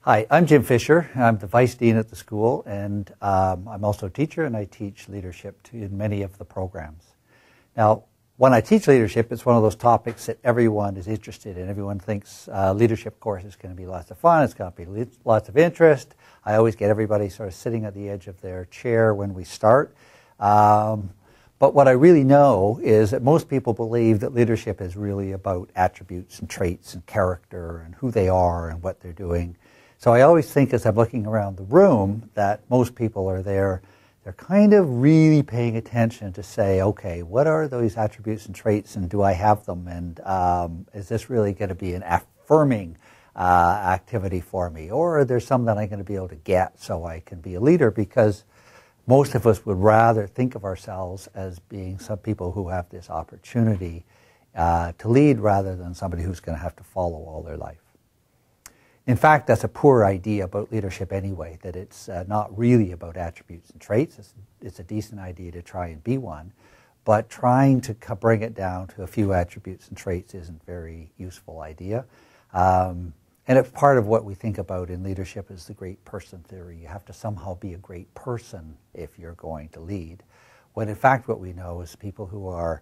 Hi, I'm Jim Fisher. I'm the Vice Dean at the school, and I'm also a teacher, and I teach leadership in many of the programs. Now, when I teach leadership, it's one of those topics that everyone is interested in. Everyone thinks leadership course is going to be lots of fun, it's going to be lots of interest. I always get everybody sort of sitting at the edge of their chair when we start. But what I really know is that most people believe that leadership is really about attributes and traits and character and who they are and what they're doing. So I always think as I'm looking around the room that most people are there, they're kind of really paying attention to say, okay, what are those attributes and traits and do I have them? And is this really going to be an affirming activity for me? Or are there some that I'm going to be able to get so I can be a leader? Because most of us would rather think of ourselves as being some people who have this opportunity to lead rather than somebody who's going to have to follow all their life. In fact, that's a poor idea about leadership anyway, that it's not really about attributes and traits. It's a decent idea to try and be one, but trying to bring it down to a few attributes and traits isn't a very useful idea. And it's part of what we think about in leadership is the great person theory. You have to somehow be a great person if you're going to lead. When in fact what we know is people who are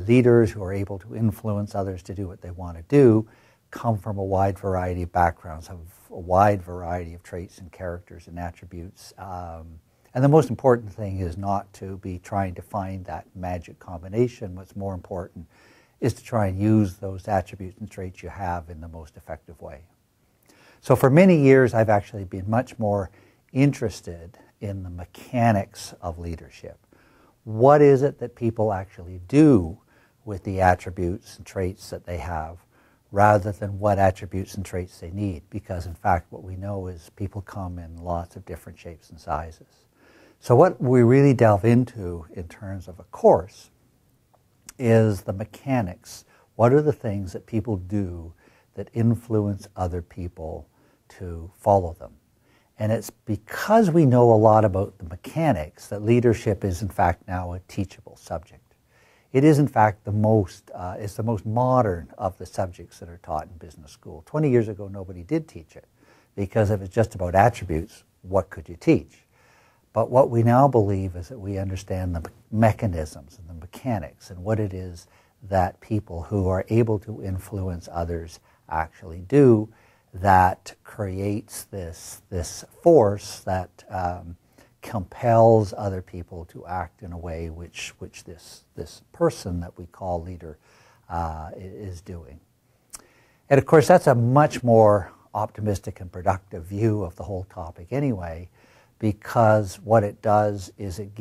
leaders, who are able to influence others to do what they want to do, come from a wide variety of backgrounds, have a wide variety of traits and characters and attributes. And the most important thing is not to be trying to find that magic combination. What's more important is to try and use those attributes and traits you have in the most effective way. So for many years, I've actually been much more interested in the mechanics of leadership. What is it that people actually do with the attributes and traits that they have, rather than what attributes and traits they need? Because in fact what we know is people come in lots of different shapes and sizes. So what we really delve into in terms of a course is the mechanics. What are the things that people do that influence other people to follow them? And it's because we know a lot about the mechanics that leadership is in fact now a teachable subject. It is, in fact, it's the most modern of the subjects that are taught in business school. 20 years ago, nobody did teach it, because if it's just about attributes, what could you teach? But what we now believe is that we understand the mechanisms and the mechanics and what it is that people who are able to influence others actually do that creates this force that compels other people to act in a way which this person that we call leader is doing. And of course that's a much more optimistic and productive view of the whole topic anyway, because what it does is it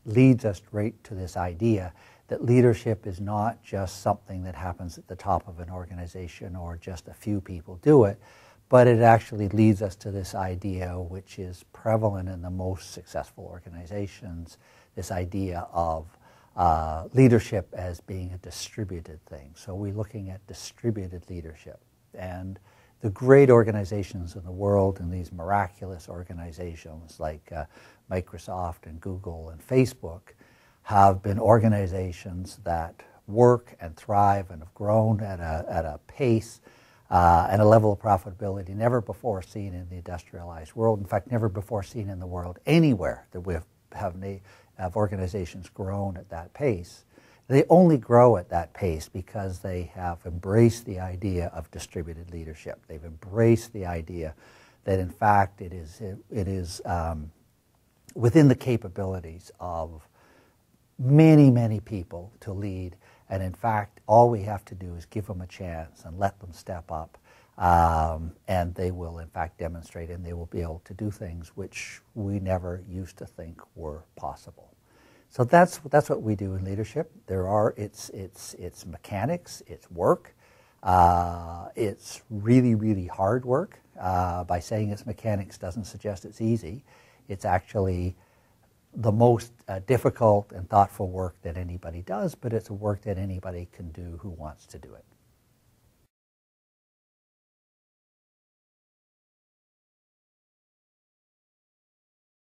leads us right to this idea that leadership is not just something that happens at the top of an organization or just a few people do it, but it actually leads us to this idea which is prevalent in the most successful organizations, this idea of leadership as being a distributed thing. So we're looking at distributed leadership. And the great organizations in the world and these miraculous organizations like Microsoft and Google and Facebook have been organizations that work and thrive and have grown at a pace and a level of profitability never before seen in the industrialized world. In fact, never before seen in the world anywhere that we have organizations grown at that pace. They only grow at that pace because they have embraced the idea of distributed leadership. They've embraced the idea that in fact it is within the capabilities of many, many people to lead. And in fact, all we have to do is give them a chance and let them step up, and they will in fact demonstrate, and they will be able to do things which we never used to think were possible. So that's what we do in leadership. It's mechanics, it's work, it's really, really hard work. By saying it's mechanics doesn't suggest it's easy. It's actually the most difficult and thoughtful work that anybody does, but it's a work that anybody can do who wants to do it.